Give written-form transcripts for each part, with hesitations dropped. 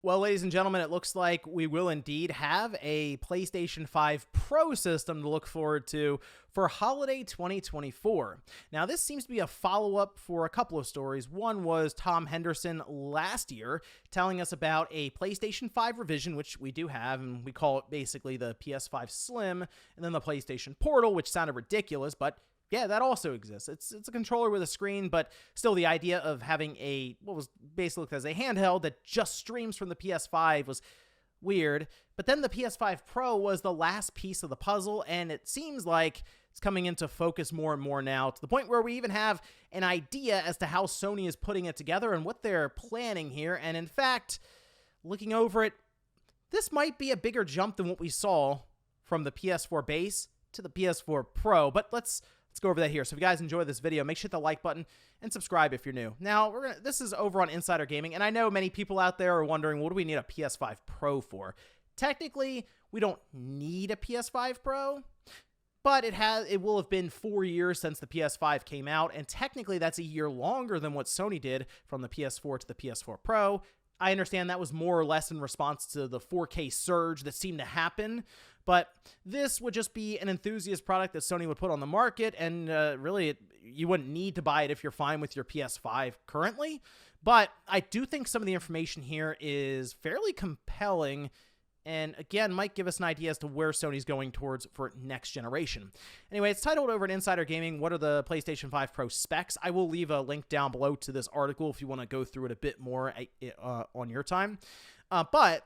Well, ladies and gentlemen, it looks like we will indeed have a PlayStation 5 Pro system to look forward to for holiday 2024. Now, this seems to be a follow-up for a couple of stories. One was Tom Henderson last year telling us about a PlayStation 5 revision, which we do have, and we call it basically the PS5 Slim, and then the PlayStation Portal, which sounded ridiculous, but yeah, that also exists. It's a controller with a screen, but still the idea of having what was basically looked as a handheld that just streams from the PS5 was weird. But then the PS5 Pro was the last piece of the puzzle, and it seems like it's coming into focus more and more now, to the point where we even have an idea as to how Sony is putting it together and what they're planning here. And in fact, looking over it, this might be a bigger jump than what we saw from the PS4 base to the PS4 Pro. But let's go over that here. So if you guys enjoy this video, make sure to hit the like button and subscribe if you're new. Now, this is over on Insider Gaming, and I know many people out there are wondering, what do we need a PS5 Pro for? Technically, we don't need a PS5 Pro, but it will have been 4 years since the PS5 came out, and technically that's a year longer than what Sony did from the PS4 to the PS4 Pro. I understand that was more or less in response to the 4K surge that seemed to happen, but this would just be an enthusiast product that Sony would put on the market, and really, you wouldn't need to buy it if you're fine with your PS5 currently. But I do think some of the information here is fairly compelling, and again, might give us an idea as to where Sony's going towards for next generation. Anyway, it's titled over at Insider Gaming, what are the PlayStation 5 Pro specs? I will leave a link down below to this article if you want to go through it a bit more on your time. But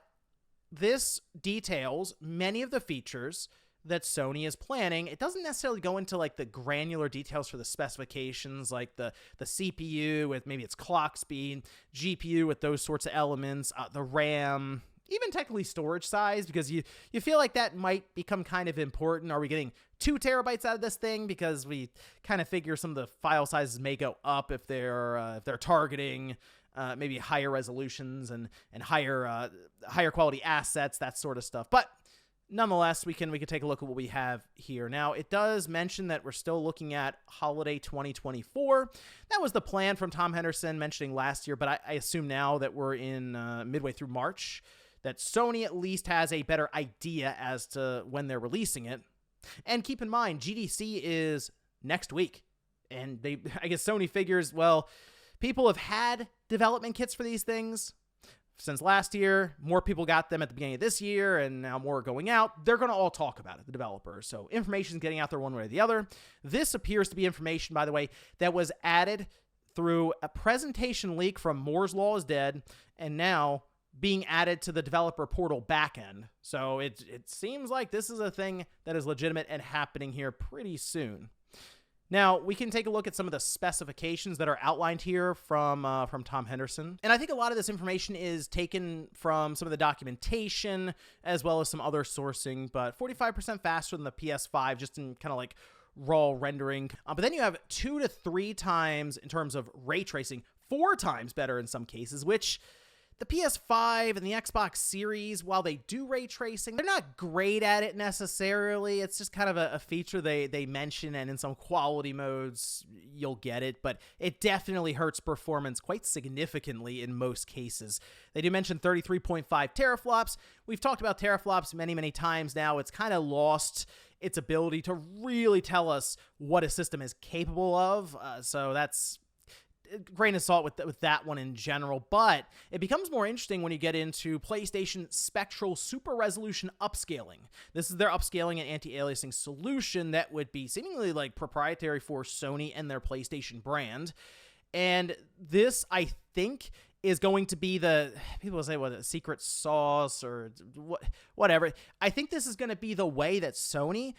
this details many of the features that Sony is planning. It doesn't necessarily go into like the granular details for the specifications, like the CPU with maybe its clock speed, GPU with those sorts of elements, the RAM, even technically storage size, because you feel like that might become kind of important. Are we getting 2 terabytes out of this thing? Because we kind of figure some of the file sizes may go up if they're targeting maybe higher resolutions and higher quality assets, that sort of stuff. But nonetheless, we can take a look at what we have here. Now, it does mention that we're still looking at holiday 2024. That was the plan from Tom Henderson mentioning last year, but I assume now that we're in midway through March, that Sony at least has a better idea as to when they're releasing it. And keep in mind, GDC is next week. And I guess Sony figures, well, people have had development kits for these things since last year. More people got them at the beginning of this year, and now more are going out. They're going to all talk about it, the developers. So information is getting out there one way or the other. This appears to be information, by the way, that was added through a presentation leak from Moore's Law is Dead, and now being added to the developer portal backend. So it seems like this is a thing that is legitimate and happening here pretty soon. Now, we can take a look at some of the specifications that are outlined here from Tom Henderson. And I think a lot of this information is taken from some of the documentation as well as some other sourcing, but 45% faster than the PS5, just in kind of like raw rendering. But then you have 2 to 3 times in terms of ray tracing, 4 times better in some cases, which the PS5 and the Xbox Series, while they do ray tracing, they're not great at it necessarily. It's just kind of a feature they mention, and in some quality modes, you'll get it, but it definitely hurts performance quite significantly in most cases. They do mention 33.5 teraflops. We've talked about teraflops many, many times now. It's kind of lost its ability to really tell us what a system is capable of, so that's grain of salt with that one in general, but it becomes more interesting when you get into PlayStation Spectral Super Resolution Upscaling. This is their upscaling and anti-aliasing solution that would be seemingly like proprietary for Sony and their PlayStation brand. And this, I think, is going to be people say, what, a secret sauce or whatever. I think this is going to be the way that Sony,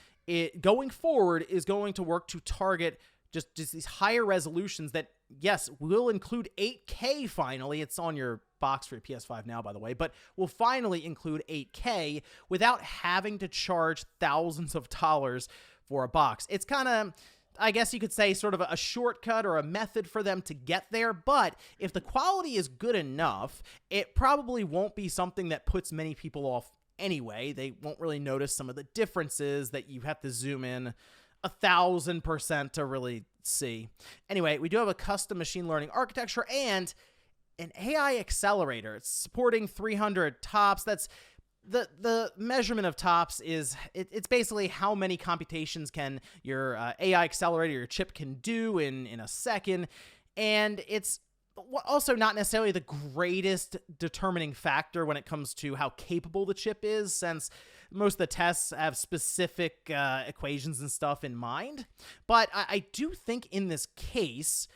going forward, is going to work to target just these higher resolutions that, yes, will include 8K finally. It's on your box for your PS5 now, by the way, but will finally include 8K without having to charge thousands of dollars for a box. It's kind of, I guess you could say, sort of a shortcut or a method for them to get there, but if the quality is good enough, it probably won't be something that puts many people off anyway. They won't really notice some of the differences that you have to zoom in 1,000% to really see. Anyway, we do have a custom machine learning architecture, and an AI accelerator. It's supporting 300 TOPS. That's the measurement of TOPS is it's basically how many computations can your AI accelerator, your chip can do in a second. And it's also not necessarily the greatest determining factor when it comes to how capable the chip is, since most of the tests have specific equations and stuff in mind. But I do think in this case,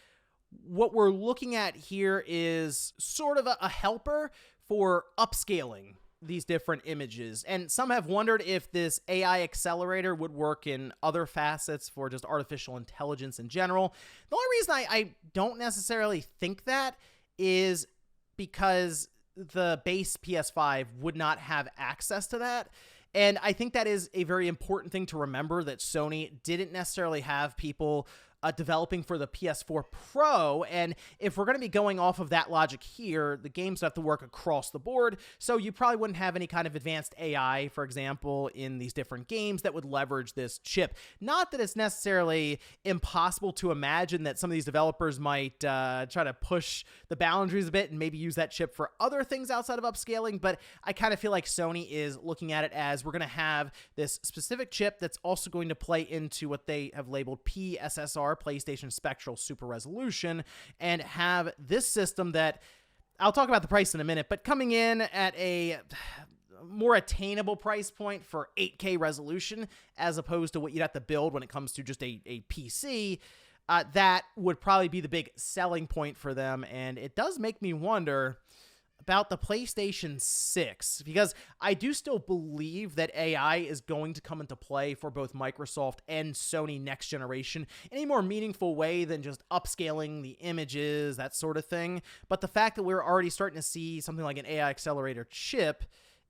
what we're looking at here is sort of a helper for upscaling these different images. And some have wondered if this AI accelerator would work in other facets for just artificial intelligence in general. The only reason I don't necessarily think that is because the base PS5 would not have access to that. And I think that is a very important thing to remember, that Sony didn't necessarily have people developing for the PS4 Pro, and if we're going to be going off of that logic here, the games have to work across the board, so you probably wouldn't have any kind of advanced AI, for example, in these different games that would leverage this chip. Not that it's necessarily impossible to imagine that some of these developers might try to push the boundaries a bit and maybe use that chip for other things outside of upscaling, but I kind of feel like Sony is looking at it as we're going to have this specific chip that's also going to play into what they have labeled PSSR, PlayStation Spectral Super Resolution, and have this system that I'll talk about the price in a minute, but coming in at a more attainable price point for 8K resolution as opposed to what you'd have to build when it comes to just a PC, that would probably be the big selling point for them. And it does make me wonder about the PlayStation 6, because I do still believe that AI is going to come into play for both Microsoft and Sony next generation in a more meaningful way than just upscaling the images, that sort of thing. But the fact that we're already starting to see something like an AI accelerator chip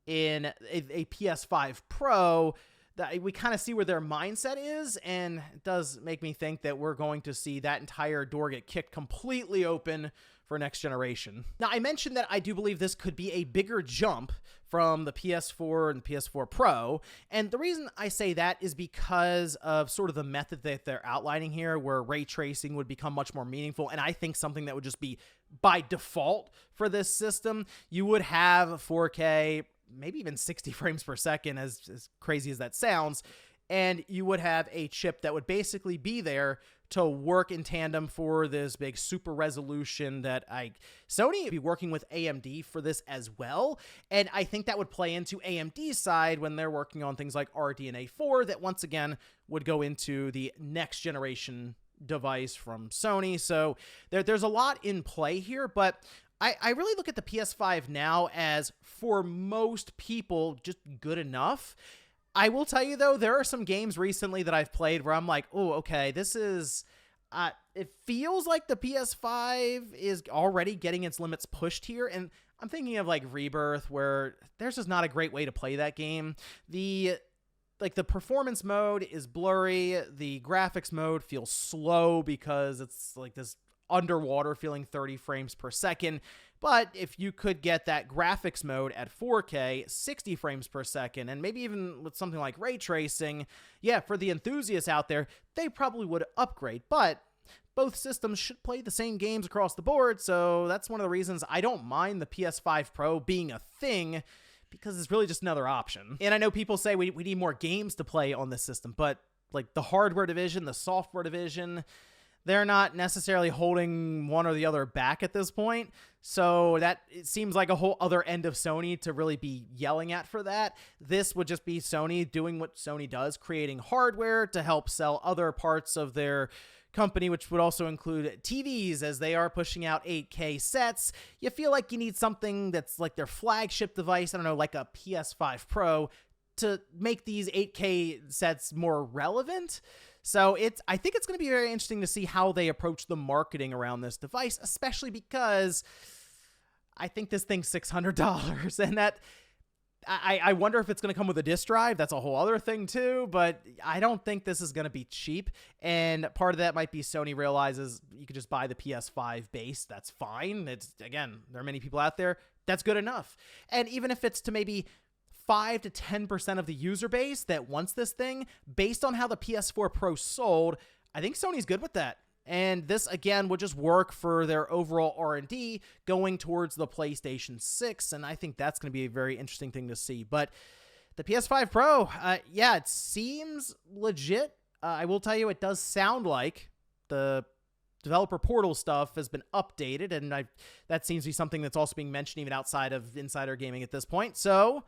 in a PS5 Pro, that we kind of see where their mindset is, and it does make me think that we're going to see that entire door get kicked completely open for next generation. Now, I mentioned that I do believe this could be a bigger jump from the PS4 and PS4 Pro, and the reason I say that is because of sort of the method that they're outlining here, where ray tracing would become much more meaningful, and I think something that would just be by default for this system. You would have 4K, maybe even 60 frames per second, as crazy as that sounds, and you would have a chip that would basically be there to work in tandem for this big super resolution that Sony would be working with AMD for this as well. And I think that would play into AMD's side when they're working on things like RDNA 4 that once again would go into the next generation device from Sony. So there's a lot in play here, but I really look at the PS5 now as, for most people, just good enough. I will tell you, though, there are some games recently that I've played where I'm like, oh, okay, this is... it feels like the PS5 is already getting its limits pushed here, and I'm thinking of, like, Rebirth, where there's just not a great way to play that game. The performance mode is blurry, the graphics mode feels slow because it's, like, this underwater feeling 30 frames per second. But if you could get that graphics mode at 4K, 60 frames per second, and maybe even with something like ray tracing, yeah, for the enthusiasts out there, they probably would upgrade. But both systems should play the same games across the board, so that's one of the reasons I don't mind the PS5 Pro being a thing, because it's really just another option. And I know people say we need more games to play on this system, but like the hardware division, the software division, they're not necessarily holding one or the other back at this point. So that it seems like a whole other end of Sony to really be yelling at for that. This would just be Sony doing what Sony does, creating hardware to help sell other parts of their company, which would also include TVs, as they are pushing out 8K sets. You feel like you need something that's like their flagship device, I don't know, like a PS5 Pro, to make these 8K sets more relevant. So I think it's going to be very interesting to see how they approach the marketing around this device, especially because I think this thing's $600, and that I wonder if it's going to come with a disk drive. That's a whole other thing too, but I don't think this is going to be cheap. And part of that might be Sony realizes you could just buy the PS5 base. That's fine. It's, again, there are many people out there. That's good enough. And even if it's to maybe 5 to 10% of the user base that wants this thing, based on how the PS4 Pro sold, I think Sony's good with that. And this, again, would just work for their overall R&D going towards the PlayStation 6, and I think that's going to be a very interesting thing to see. But the PS5 Pro, yeah, it seems legit. I will tell you, it does sound like the developer portal stuff has been updated, and that seems to be something that's also being mentioned even outside of Insider Gaming at this point. So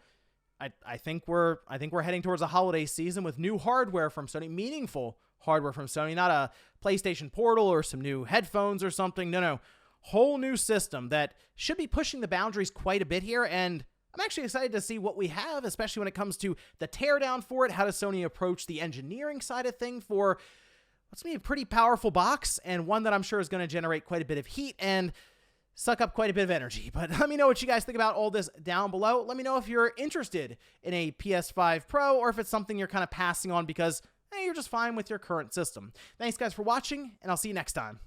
I think we're heading towards a holiday season with new hardware from Sony, meaningful hardware from Sony, not a PlayStation Portal or some new headphones or something. No, whole new system that should be pushing the boundaries quite a bit here, and I'm actually excited to see what we have, especially when it comes to the teardown for it. How does Sony approach the engineering side of thing for what's going to be a pretty powerful box, and one that I'm sure is going to generate quite a bit of heat and suck up quite a bit of energy. But let me know what you guys think about all this down below. Let me know if you're interested in a PS5 Pro or if it's something you're kind of passing on because you're just fine with your current system. Thanks, guys, for watching, and I'll see you next time.